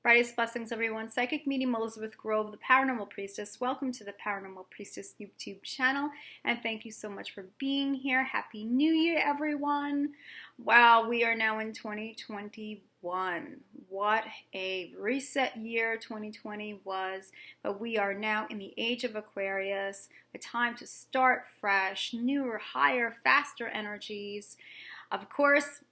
Brightest blessings, everyone. Psychic medium Elizabeth Grove, the Paranormal Priestess. Welcome to the Paranormal Priestess YouTube channel, and thank you so much for being here. Happy New Year, everyone. Wow, we are now in 2021. What a reset year 2020 was, but we are now in the age of Aquarius, a time to start fresh, newer, higher, faster energies. Of course,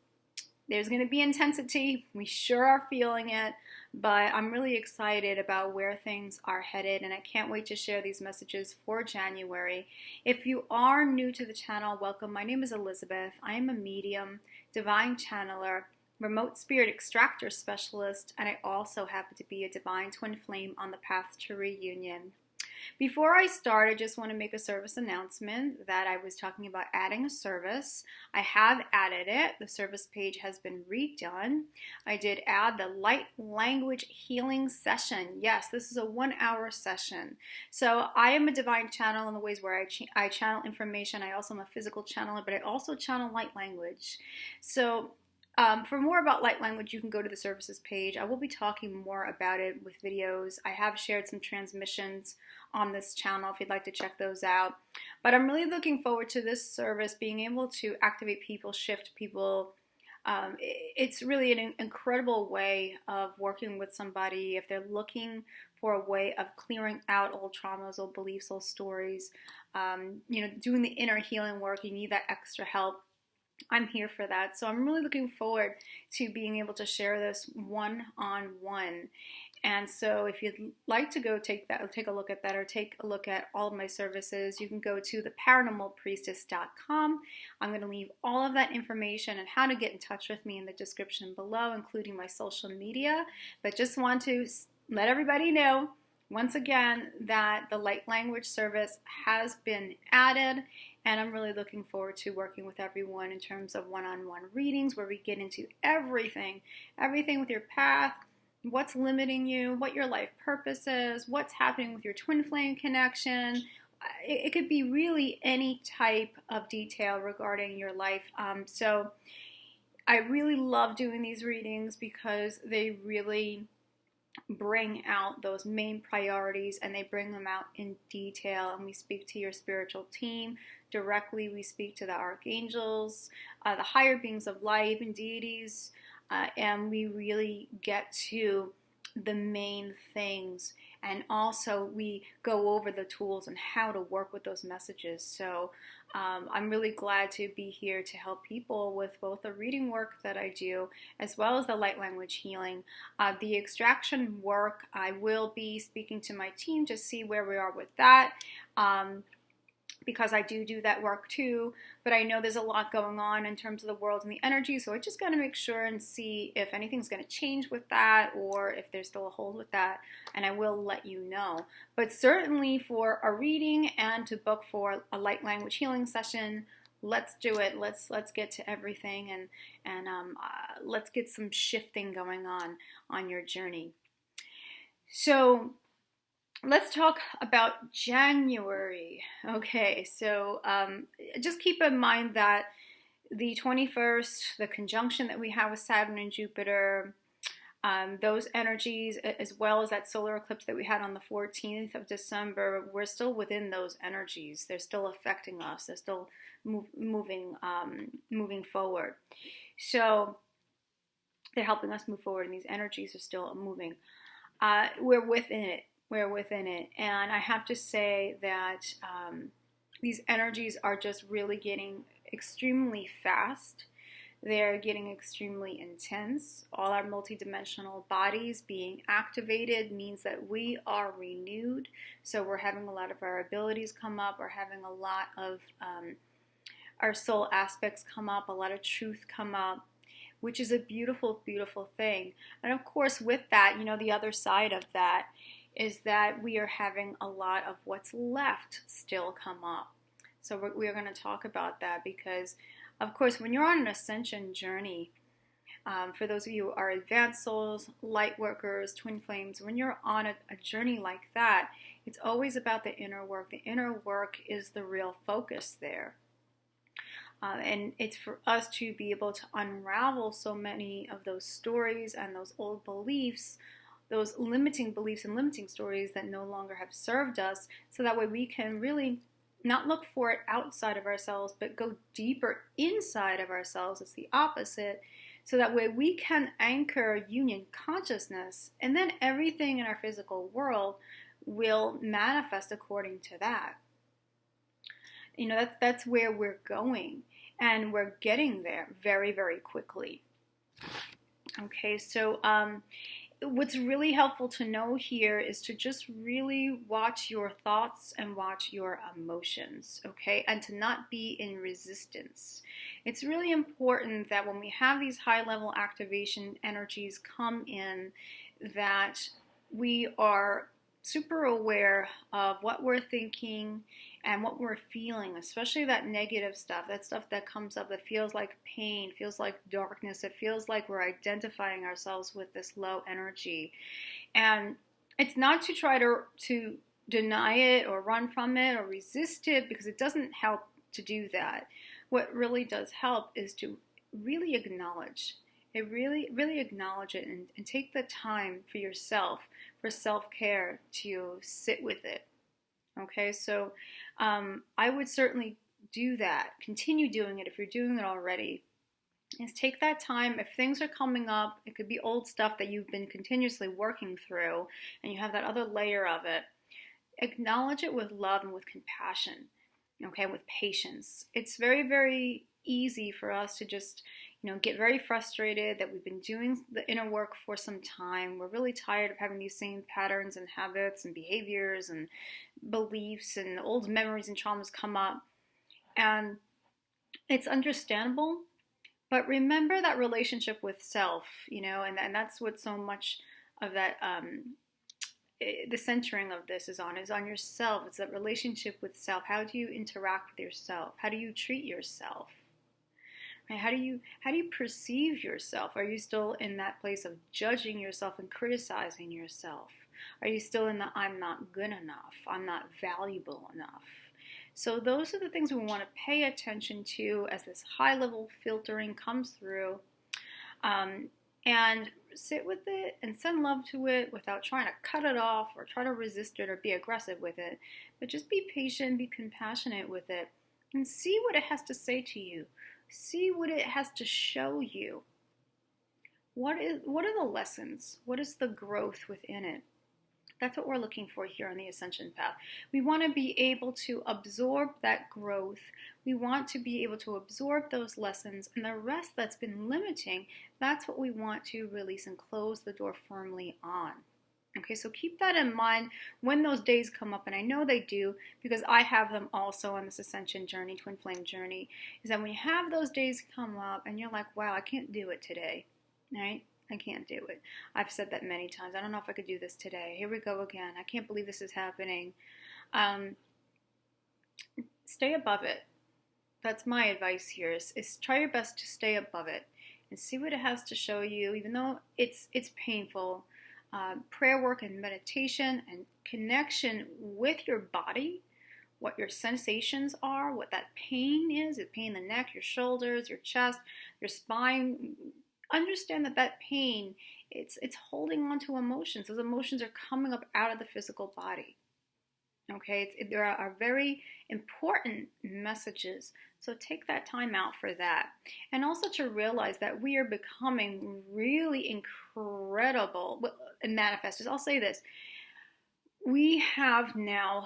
there's going to be intensity. We sure are feeling it, but I'm really excited about where things are headed, and I can't wait to share these messages for January. If you are new to the channel, welcome. My name is Elizabeth. I am a medium, divine channeler, remote spirit extractor specialist, and I also happen to be a divine twin flame on the path to reunion. Before I start, I just want to make a service announcement that I was talking about adding a service. I have added it. The service page has been redone. I did add the light language healing session. Yes, this is a 1-hour session. So I am a divine channel in the ways where I channel information. I also am a physical channeler, but I also channel light language. So for more about light language, you can go to the services page. I will be talking more about it with videos. I have shared some transmissions on this channel if you'd like to check those out. But I'm really looking forward to this service, being able to activate people, shift people. It's really an incredible way of working with somebody if they're looking for a way of clearing out old traumas, old beliefs, old stories, doing the inner healing work. You need that extra help. I'm here for that. So I'm really looking forward to being able to share this one-on-one. And so if you'd like to go take a look at that, or take a look at all of my services, you can go to theparanormalpriestess.com. I'm going to leave all of that information and how to get in touch with me in the description below, including my social media. But just want to let everybody know once again that the light language service has been added, and I'm really looking forward to working with everyone in terms of one-on-one readings where we get into everything with your path, what's limiting you, what your life purpose is, what's happening with your twin flame connection. It could be really any type of detail regarding your life. So I really love doing these readings because they really bring out those main priorities, and they bring them out in detail, and we speak to your spiritual team directly. We speak to the archangels, the higher beings of light and deities, and we really get to the main things, and also we go over the tools and how to work with those messages. So I'm really glad to be here to help people with both the reading work that I do as well as the light language healing. The extraction work, I will be speaking to my team to see where we are with that. Because I do that work too, but I know there's a lot going on in terms of the world and the energy, so I just got to make sure and see if anything's going to change with that, or if there's still a hold with that, and I will let you know. But certainly for a reading and to book for a light language healing session, let's do it. Let's get to everything, and let's get some shifting going on your journey. So let's talk about January. Okay, so just keep in mind that the 21st, the conjunction that we have with Saturn and Jupiter, those energies, as well as that solar eclipse that we had on the 14th of December, we're still within those energies. They're still affecting us. They're still moving forward. So they're helping us move forward, and these energies are still moving. We're within it. And I have to say that these energies are just really getting extremely fast. They're getting extremely intense. All our multidimensional bodies being activated means that we are renewed. So we're having a lot of our abilities come up. We're having a lot of our soul aspects come up, a lot of truth come up, which is a beautiful, beautiful thing. And of course, with that, the other side of that is that we are having a lot of what's left still come up. So we're going to talk about that because, of course, when you're on an ascension journey, for those of you who are advanced souls, light workers, twin flames, when you're on a journey like that, it's always about the inner work. The inner work is the real focus there. And it's for us to be able to unravel so many of those stories and those old beliefs those limiting beliefs and limiting stories that no longer have served us, so that way we can really not look for it outside of ourselves, but go deeper inside of ourselves. It's the opposite. So that way we can anchor union consciousness, and then everything in our physical world will manifest according to that. You know, that's where we're going, and we're getting there very, very quickly. Okay, so what's really helpful to know here is to just really watch your thoughts and watch your emotions, okay, and to not be in resistance. It's really important that when we have these high-level activation energies come in, that we are super aware of what we're thinking and what we're feeling, especially that negative stuff, that stuff that comes up that feels like pain, feels like darkness, it feels like we're identifying ourselves with this low energy. And it's not to try to deny it or run from it or resist it, because it doesn't help to do that. What really does help is to really acknowledge it, really acknowledge it, and take the time for yourself, for self-care, to sit with it. Okay, so I would certainly do that. Continue doing it if you're doing it already. Is take that time. If things are coming up, it could be old stuff that you've been continuously working through, and you have that other layer of it. Acknowledge it with love and with compassion, okay, with patience. It's very, very easy for us to just, get very frustrated that we've been doing the inner work for some time. We're really tired of having these same patterns and habits and behaviors and beliefs, and old memories and traumas come up. And it's understandable, but remember that relationship with self, and that's what so much of that, the centering of this is on yourself. It's that relationship with self. How do you interact with yourself? How do you treat yourself? How do you perceive yourself? Are you still in that place of judging yourself and criticizing yourself? Are you still in the I'm not good enough, I'm not valuable enough? So those are the things we want to pay attention to as this high-level filtering comes through, and sit with it and send love to it without trying to cut it off or try to resist it or be aggressive with it. But just be patient, be compassionate with it, and see what it has to say to you. See what it has to show you. What are the lessons? What is the growth within it? That's what we're looking for here on the Ascension Path. We want to be able to absorb that growth. We want to be able to absorb those lessons, and the rest that's been limiting, that's what we want to release and close the door firmly on. Okay, so keep that in mind when those days come up, and I know they do, because I have them also on this ascension journey, twin flame journey, is that when you have those days come up and you're like, wow, I can't do it today, right? I can't do it. I've said that many times. I don't know if I could do this today. Here we go again. I can't believe this is happening. Stay above it. That's my advice here, is try your best to stay above it and see what it has to show you, even though it's painful. Prayer work and meditation and connection with your body, what your sensations are, what that pain is pain in the neck, your shoulders, your chest, your spine. Understand that pain, it's holding on to emotions. Those emotions are coming up out of the physical body. Okay, there are very important messages. So take that time out for that. And also to realize that we are becoming really incredible manifestors. I'll say this. We have now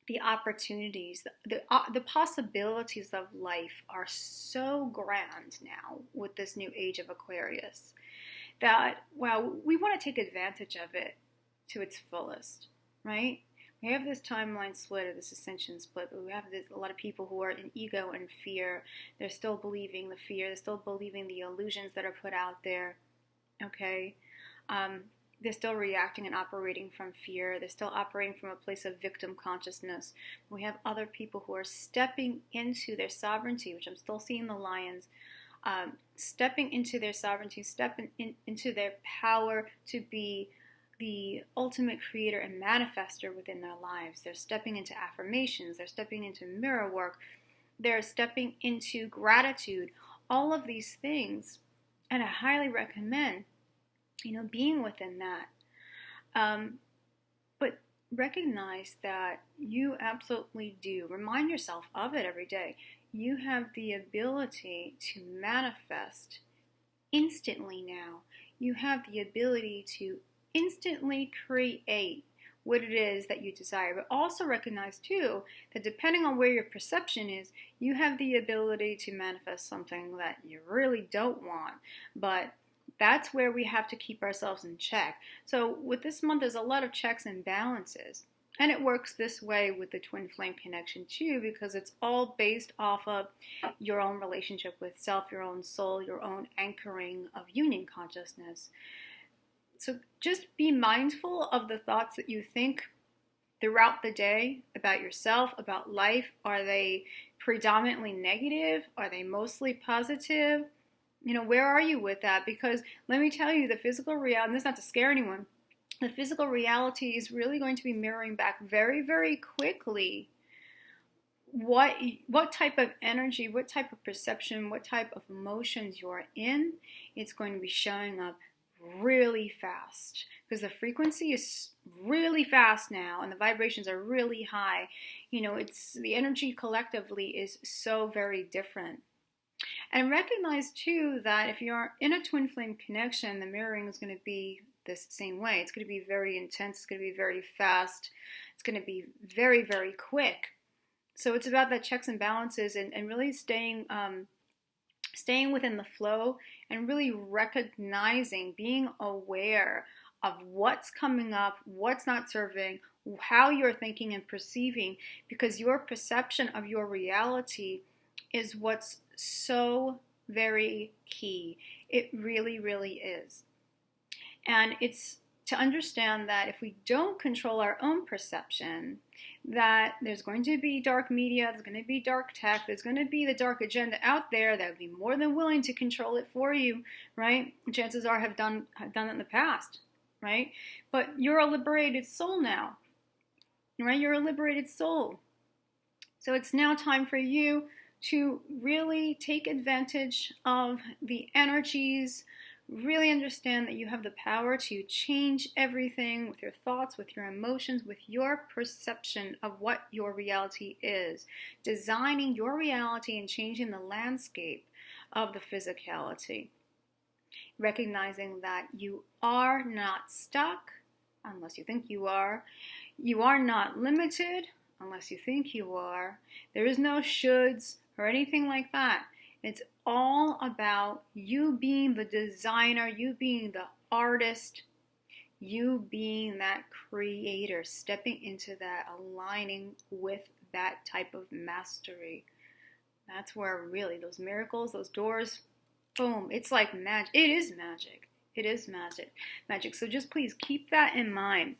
the opportunities, the possibilities of life are so grand now with this new age of Aquarius that, wow, we want to take advantage of it to its fullest, right? We have this timeline split, or this ascension split, but we have a lot of people who are in ego and fear. They're still believing the fear. They're still believing the illusions that are put out there, okay? They're still reacting and operating from fear. They're still operating from a place of victim consciousness. We have other people who are stepping into their sovereignty, which I'm still seeing the lions, stepping into their sovereignty, stepping into their power to be the ultimate creator and manifester within their lives. They're stepping into affirmations. They're stepping into mirror work. They're stepping into gratitude. All of these things, and I highly recommend being within that. But recognize that you absolutely do. Remind yourself of it every day. You have the ability to manifest instantly now. You have the ability to instantly create what it is that you desire. But also recognize too that depending on where your perception is, you have the ability to manifest something that you really don't want. But that's where we have to keep ourselves in check. So with this month, there's a lot of checks and balances. And it works this way with the twin flame connection too, because it's all based off of your own relationship with self, your own soul, your own anchoring of union consciousness. So just be mindful of the thoughts that you think throughout the day about yourself, about life. Are they predominantly negative? Are they mostly positive? Where are you with that? Because let me tell you, the physical reality, and this is not to scare anyone, the physical reality is really going to be mirroring back very, very quickly what type of energy, what type of perception, what type of emotions you're in. It's going to be showing up really fast because the frequency is really fast now and the vibrations are really high. It's the energy collectively is so very different. And recognize too that if you're in a twin flame connection, the mirroring is going to be this same way. It's going to be very intense. It's going to be very fast. It's going to be very, very quick. So it's about that checks and balances and really staying within the flow and really recognizing, being aware of what's coming up, what's not serving, how you're thinking and perceiving, because your perception of your reality is what's so very key. It really, really is. And it's to understand that if we don't control our own perception, that there's going to be dark media, there's going to be dark tech, there's going to be the dark agenda out there that would be more than willing to control it for you, right? Chances are have done it in the past, right? But you're a liberated soul now, right? You're a liberated soul. So it's now time for you to really take advantage of the energies, really understand that you have the power to change everything with your thoughts, with your emotions, with your perception of what your reality is, designing your reality and changing the landscape of the physicality. Recognizing that you are not stuck unless you think you are. You are not limited unless you think you are. There is no shoulds or anything like that. It's all about you being the designer, you being the artist, you being that creator, stepping into that, aligning with that type of mastery. That's where really those miracles, those doors, boom, it's like magic. It is magic. It is magic. So just please keep that in mind.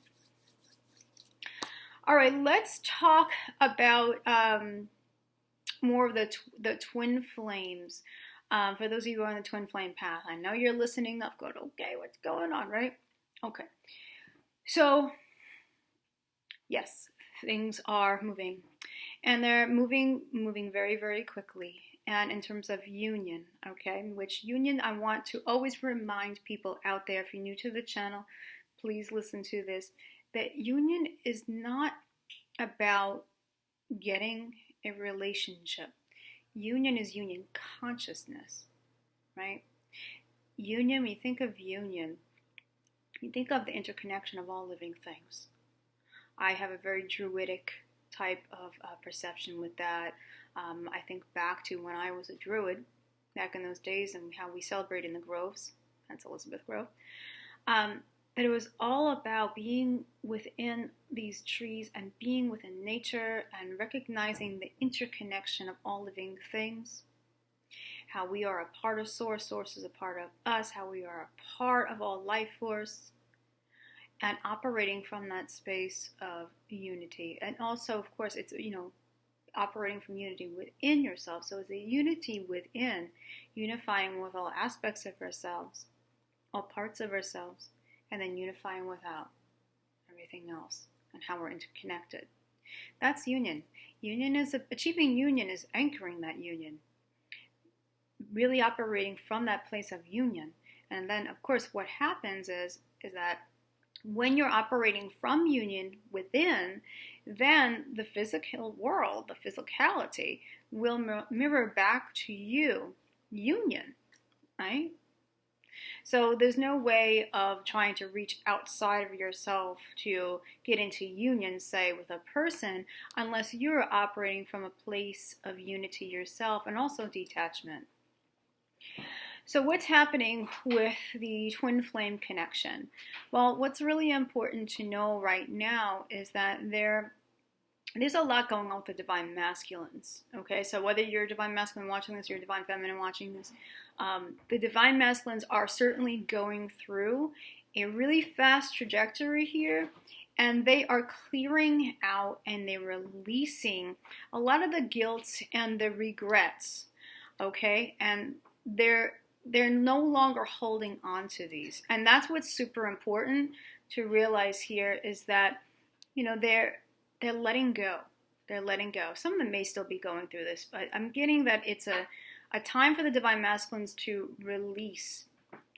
All right, let's talk about more of the twin flames. For those of you who are on the twin flame path, I know you're listening up, going, okay, what's going on, right? Okay. So, yes, things are moving. And they're moving very, very quickly. And in terms of union, okay, which union I want to always remind people out there, if you're new to the channel, please listen to this, that union is not about getting a relationship. Union is union consciousness, right? Union, when you think of union, you think of the interconnection of all living things. I have a very druidic type of perception with that. I think back to when I was a druid, back in those days, and how we celebrate in the groves. That's Elizabeth Grove. That it was all about being within these trees and being within nature and recognizing the interconnection of all living things. How we are a part of Source, Source is a part of us, how we are a part of all life force, and operating from that space of unity. And also, of course, it's, operating from unity within yourself. So it's a unity within, unifying with all aspects of ourselves, all parts of ourselves, and then unifying without everything else and how we're interconnected. That's union. Achieving union is anchoring that union. Really operating from that place of union And then, of course, what happens is that when you're operating from union within, then the physical world, the physicality, will mirror back to you union, right? So there's no way of trying to reach outside of yourself to get into union, say, with a person, unless you're operating from a place of unity yourself and also detachment. So what's happening with the twin flame connection? Well, what's really important to know right now is that there's a lot going on with the divine masculines. Okay, so whether you're a divine masculine watching this, or you're a divine feminine watching this, the divine masculines are certainly going through a really fast trajectory here, and they are clearing out and they're releasing a lot of the guilt and the regrets. Okay, and they're no longer holding on to these, and that's what's super important to realize here, is that they're letting go. They're letting go. Some of them may still be going through this, but I'm getting that it's a time for the divine masculines to release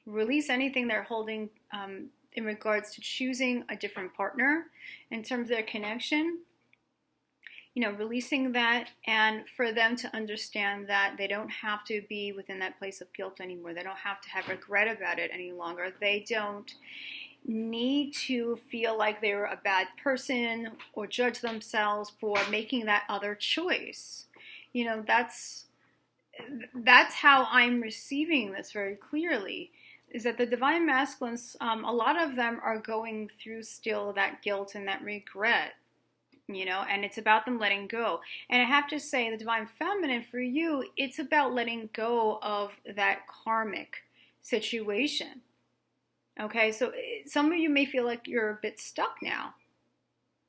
anything they're holding in regards to choosing a different partner in terms of their connection. Releasing that, and for them to understand that they don't have to be within that place of guilt anymore. They don't have to have regret about it any longer. They don't need to feel like they were a bad person or judge themselves for making that other choice. That's how I'm receiving this very clearly, is that the divine masculines, a lot of them are going through still that guilt and that regret. And it's about them letting go. And I have to say, the divine feminine, for you, it's about letting go of that karmic situation. Okay, so some of you may feel like you're a bit stuck now.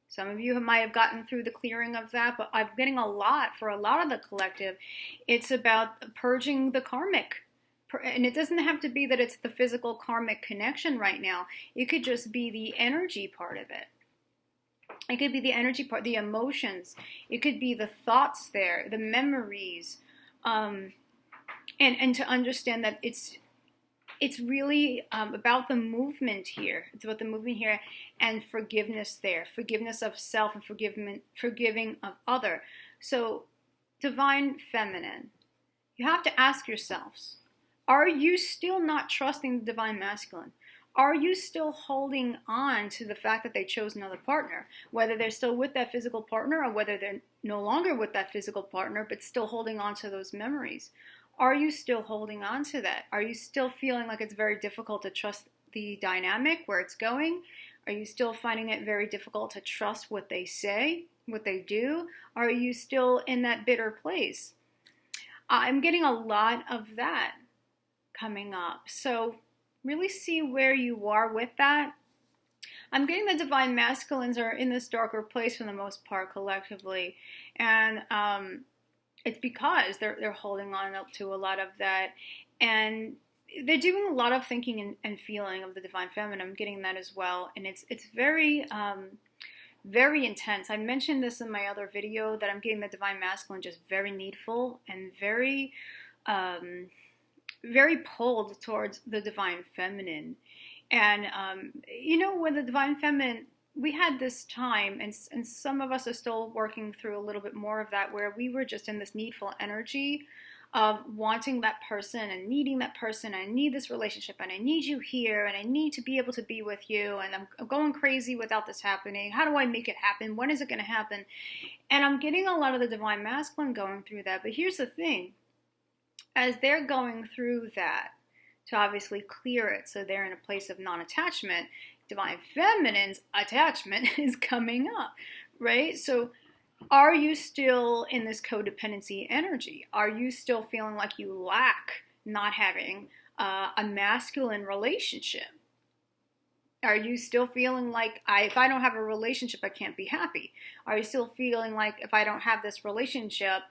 Some of you might have gotten through the clearing of that, but I'm getting a lot, for a lot of the collective, it's about purging the karmic. And it doesn't have to be that it's the physical karmic connection right now. It could just be the energy part of it. It could be the energy part, the emotions. It could be the thoughts there, the memories. And to understand that it's really about the movement here. It's about the movement here and forgiveness there. Forgiveness of self and forgiving of other. So, divine feminine, you have to ask yourselves, are you still not trusting the divine masculine? Are you still holding on to the fact that they chose another partner? Whether they're still with that physical partner or whether they're no longer with that physical partner but still holding on to those memories. Are you still holding on to that? Are you still feeling like it's very difficult to trust the dynamic, where it's going? Are you still finding it very difficult to trust what they say, what they do? Are you still in that bitter place? I'm getting a lot of that coming up. So really see where you are with that. I'm getting the divine masculines are in this darker place for the most part collectively, and it's because they're holding on up to a lot of that, and they're doing a lot of thinking and feeling of the divine feminine. I'm getting that as well, and it's very very intense. I mentioned this in my other video that I'm getting the divine masculine just very needful and very very pulled towards the divine feminine. And when the divine feminine, we had this time, and some of us are still working through a little bit more of that, where we were just in this needful energy of wanting that person and needing that person. I need this relationship, and I need you here, and I need to be able to be with you, and I'm going crazy without this happening. How do I make it happen? When is it going to happen? And I'm getting a lot of the divine masculine going through that. But here's the thing. As they're going through that, to obviously clear it so they're in a place of non-attachment, divine feminine's attachment is coming up, right? So are you still in this codependency energy? Are you still feeling like you lack not having a masculine relationship? Are you still feeling like, if I don't have a relationship, I can't be happy? Are you still feeling like, if I don't have this relationship,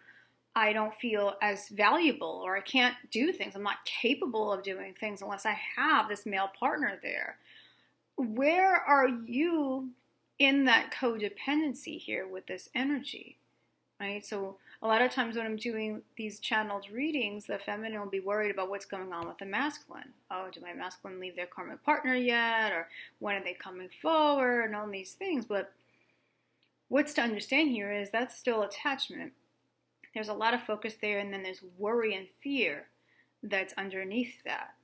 I don't feel as valuable, or I can't do things? I'm not capable of doing things unless I have this male partner there. Where are you in that codependency here with this energy, right? So a lot of times when I'm doing these channeled readings, the feminine will be worried about what's going on with the masculine. Oh, did my masculine leave their karmic partner yet? Or when are they coming forward? And all these things. But what's to understand here is that's still attachment. There's a lot of focus there, and then there's worry and fear that's underneath that,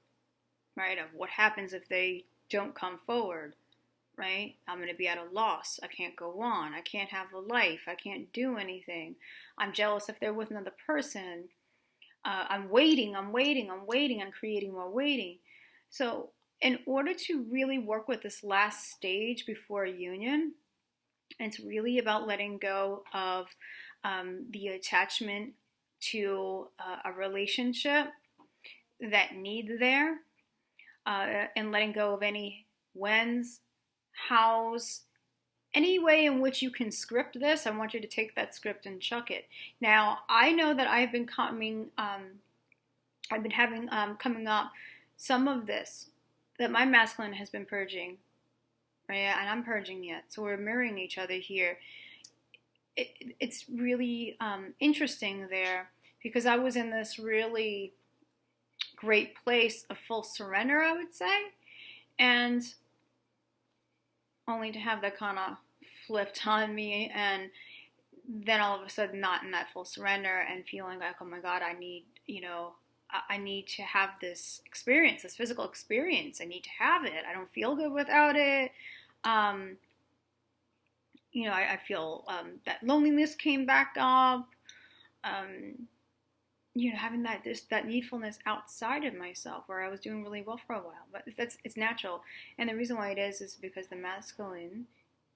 right? Of what happens if they don't come forward, right? I'm going to be at a loss. I can't go on. I can't have a life. I can't do anything. I'm jealous if they're with another person. I'm waiting, I'm creating more waiting. So in order to really work with this last stage before a union, it's really about letting go of the attachment to a relationship that needs there, and letting go of any whens, hows, any way in which you can script this. I want you to take that script and chuck it. Now, I know that I've been coming up some of this that my masculine has been purging, right? And I'm purging it. So we're mirroring each other here. It's really interesting there, because I was in this really great place of full surrender, I would say, and only to have that kind of flipped on me, and then all of a sudden not in that full surrender and feeling like, oh my God, I need to have this experience, this physical experience. I need to have it. I don't feel good without it. I feel that loneliness came back up. Having that needfulness outside of myself, where I was doing really well for a while. But it's natural. And the reason why it is because the masculine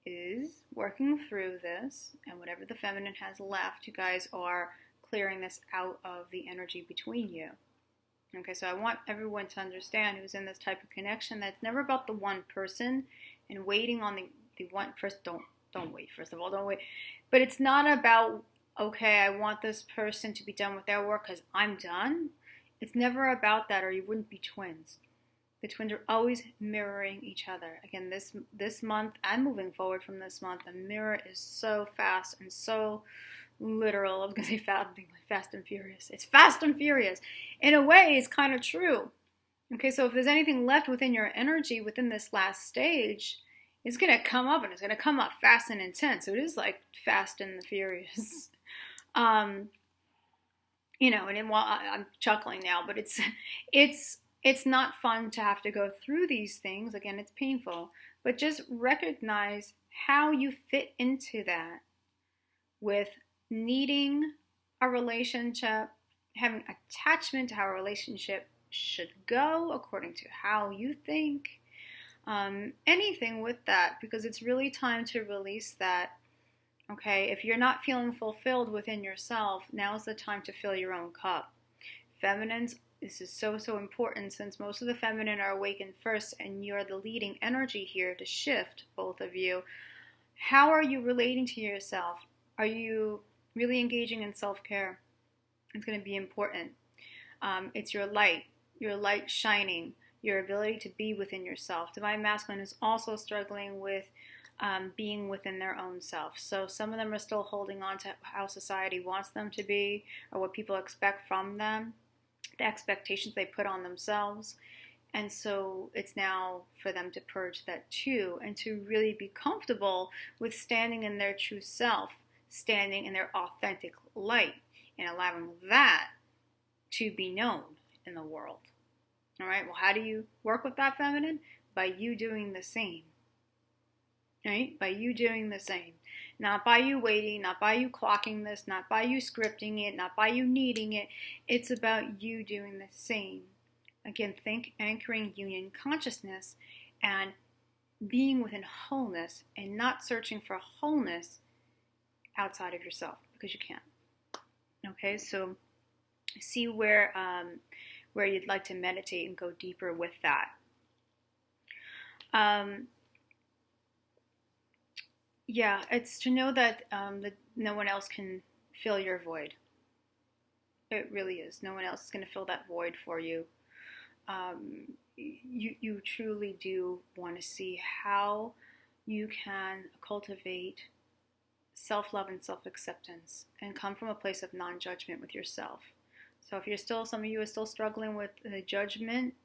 is working through this, and whatever the feminine has left, you guys are clearing this out of the energy between you. Okay, so I want everyone to understand who's in this type of connection that it's never about the one person and waiting on the one. First, don't wait. First of all, don't wait. But it's not about, okay, I want this person to be done with their work because I'm done. It's never about that, or you wouldn't be twins. The twins are always mirroring each other. Again, this month and moving forward from this month, the mirror is so fast and so literal. I was going to say fast and furious. It's fast and furious. In a way, it's kind of true. Okay, so if there's anything left within your energy within this last stage, it's going to come up, and it's going to come up fast and intense. So it is like fast and the furious. And while I'm chuckling now, but it's not fun to have to go through these things. Again, it's painful, but just recognize how you fit into that with needing a relationship, having attachment to how a relationship should go according to how you think, anything with that, because it's really time to release that. Okay, if you're not feeling fulfilled within yourself, now's the time to fill your own cup. Feminines, this is so important, since most of the feminine are awakened first, and you're the leading energy here to shift, both of you. How are you relating to yourself? Are you really engaging in self-care? It's going to be important. It's your light shining, your ability to be within yourself. Divine Masculine is also struggling with being within their own self. So some of them are still holding on to how society wants them to be, or what people expect from them, the expectations they put on themselves. And so it's now for them to purge that too, and to really be comfortable with standing in their true self, standing in their authentic light, and allowing that to be known in the world. All right, well, how do you work with that feminine? By you doing the same. Right? By you doing the same. Not by you waiting, not by you clocking this, not by you scripting it, not by you needing it. It's about you doing the same. Again, think anchoring union consciousness and being within wholeness, and not searching for wholeness outside of yourself, because you can't. Okay, so see where you'd like to meditate and go deeper with that. Yeah, it's to know that no one else can fill your void. It really is. No one else is going to fill that void for you. You truly do want to see how you can cultivate self-love and self-acceptance, and come from a place of non-judgment with yourself. So if some of you are still struggling with the judgment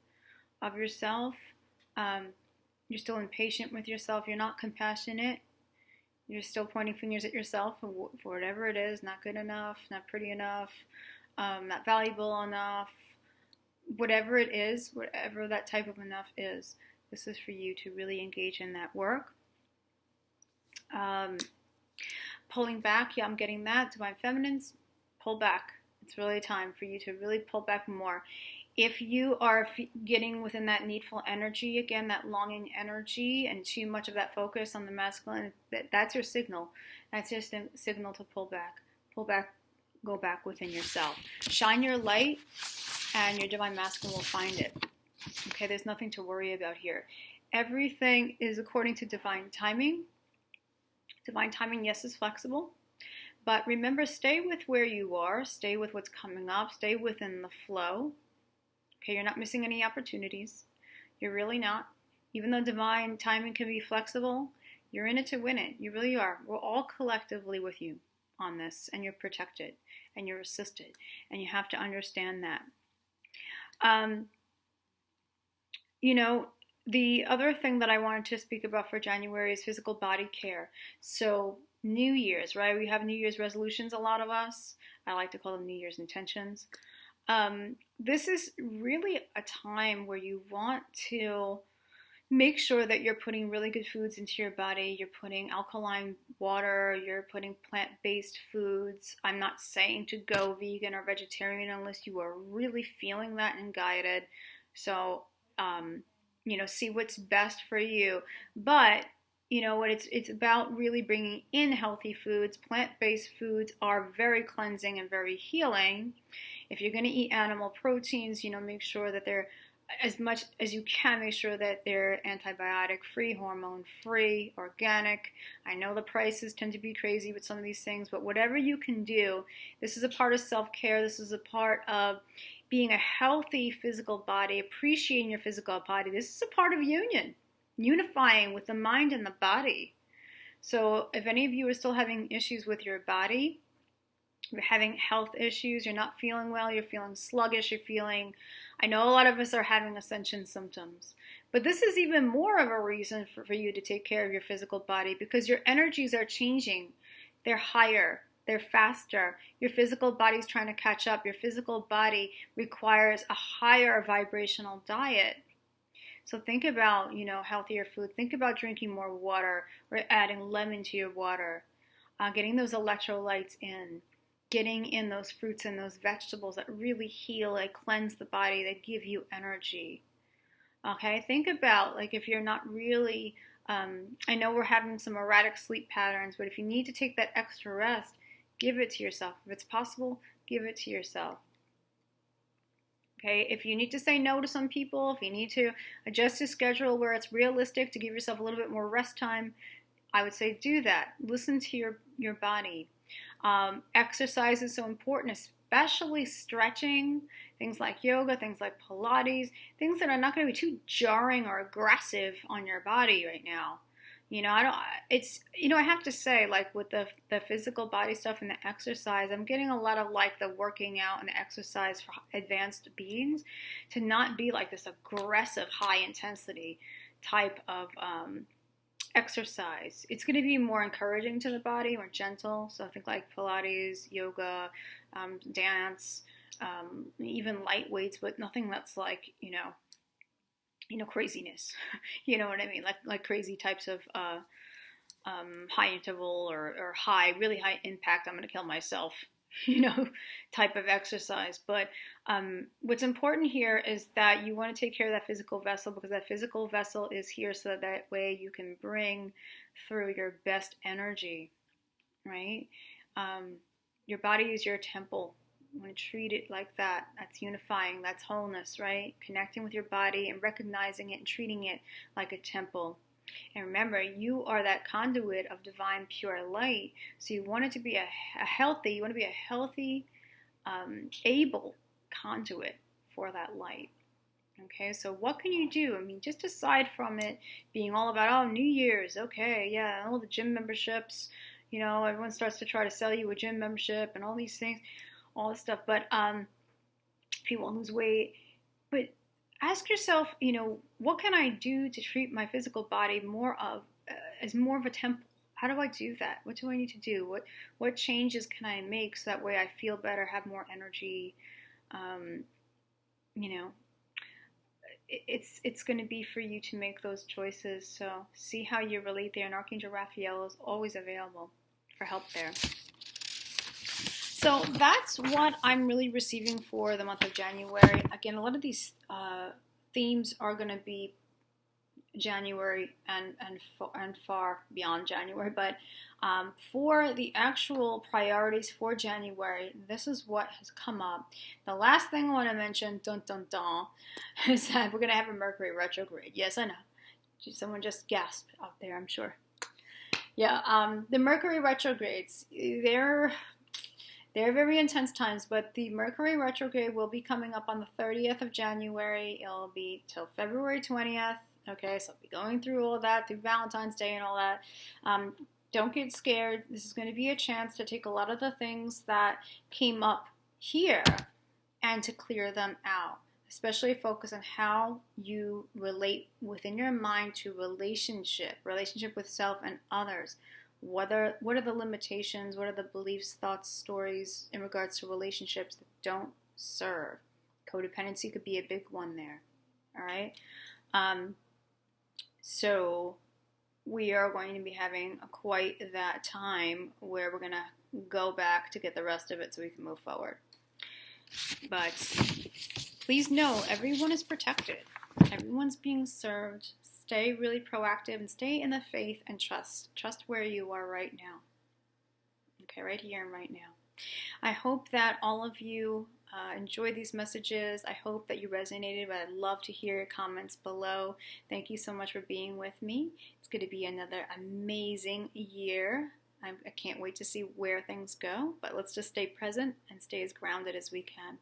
of yourself, you're still impatient with yourself, you're not compassionate, you're still pointing fingers at yourself for whatever it is, not good enough, not pretty enough, not valuable enough, whatever it is, whatever that type of enough is, this is for you to really engage in that work. Pulling back, yeah, I'm getting that. Divine Feminines, pull back. It's really time for you to really pull back more. If you are getting within that needful energy, again, that longing energy, and too much of that focus on the masculine, that's your signal. That's your signal to pull back. Pull back, go back within yourself. Shine your light, and your divine masculine will find it. Okay, there's nothing to worry about here. Everything is according to divine timing. Divine timing, yes, is flexible. But remember, stay with where you are. Stay with what's coming up. Stay within the flow. Okay, you're not missing any opportunities. You're really not. Even though divine timing can be flexible, you're in it to win it. You really are. We're all collectively with you on this, and you're protected, and you're assisted, and you have to understand that. The other thing that I wanted to speak about for January is physical body care. So New Year's, right? We have New Year's resolutions, a lot of us. I like to call them New Year's intentions. This is really a time where you want to make sure that you're putting really good foods into your body. You're putting alkaline water. You're putting plant-based foods. I'm not saying to go vegan or vegetarian unless you are really feeling that and guided. So, see what's best for you. But it's about really bringing in healthy foods. Plant-based foods are very cleansing and very healing. If you're going to eat animal proteins, make sure that they're, as much as you can, make sure that they're antibiotic-free, hormone-free, organic. I know the prices tend to be crazy with some of these things, but whatever you can do, this is a part of self-care. This is a part of being a healthy physical body, appreciating your physical body. This is a part of union, unifying with the mind and the body. So if any of you are still having issues with your body, you're having health issues, you're not feeling well, you're feeling sluggish, I know a lot of us are having ascension symptoms, but this is even more of a reason for you to take care of your physical body, because your energies are changing. They're higher, they're faster. Your physical body's trying to catch up. Your physical body requires a higher vibrational diet. So think about, healthier food. Think about drinking more water, or adding lemon to your water, getting those electrolytes in, getting in those fruits and those vegetables that really heal, that cleanse the body, that give you energy. Okay, think about, if you're not really, I know we're having some erratic sleep patterns, but if you need to take that extra rest, give it to yourself. If it's possible, give it to yourself. Okay, if you need to say no to some people, if you need to adjust your schedule where it's realistic to give yourself a little bit more rest time, I would say do that. Listen to your body. Exercise is so important, especially stretching, things like yoga, things like Pilates, things that are not going to be too jarring or aggressive on your body right now. I have to say, with the physical body stuff and the exercise, I'm getting a lot of the working out and the exercise for advanced beings to not be this aggressive, high intensity type of exercise. It's going to be more encouraging to the body, more gentle. So I think Pilates, yoga, dance, even light weights, but nothing that's craziness. You know what I mean? Like crazy types of high interval or really high impact, I'm going to kill myself, type of exercise. But what's important here is that you want to take care of that physical vessel, because that physical vessel is here so that way you can bring through your best energy, right? Your body is your temple. You want to treat it like that. That's unifying. That's wholeness, right? Connecting with your body and recognizing it and treating it like a temple. And remember, you are that conduit of divine pure light. So you want it to be a healthy, able conduit for that light. Okay, so what can you do? Just aside from it being all about, New Year's, okay, yeah, all the gym memberships, You know, everyone starts to try to sell you a gym membership and all these things, all this stuff. But people lose weight. But ask yourself, you know, what can I do to treat my physical body more of as more of a temple? How do I do that? What do I need to do? What changes can I make so that way I feel better, have more energy? You know, it's going to be for you to make those choices. So see how you relate there. And Archangel Raphael is always available for help there. So that's what I'm really receiving for the month of January. Again, a lot of these themes are going to be January and far beyond January. But for the actual priorities for January, this is what has come up. The last thing I want to mention, dun dun dun, is that we're going to have a Mercury retrograde. Yes, I know. Someone just gasped out there, I'm sure. Yeah, the Mercury retrogrades, they're very intense times, but the Mercury retrograde will be coming up on the 30th of January. It'll be till February 20th. Okay, so I'll be going through all of that, through Valentine's Day and all that. Don't get scared. This is going to be a chance to take a lot of the things that came up here and to clear them out. Especially focus on how you relate within your mind to relationship with self and others. What are the limitations? What are the beliefs, thoughts, stories in regards to relationships that don't serve? Codependency could be a big one there. All right. So we are going to be having quite that time where we're going to go back to get the rest of it so we can move forward. But please know everyone is protected. Everyone's being served. Stay really proactive and stay in the faith and trust. Trust where you are right now. Okay, right here and right now. I hope that all of you enjoy these messages. I hope that you resonated, but I'd love to hear your comments below. Thank you so much for being with me. It's going to be another amazing year. I can't wait to see where things go, but let's just stay present and stay as grounded as we can.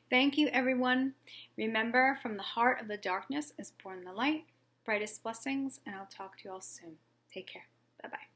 Thank you, everyone. Remember, from the heart of the darkness is born the light. Brightest blessings, and I'll talk to you all soon. Take care. Bye-bye.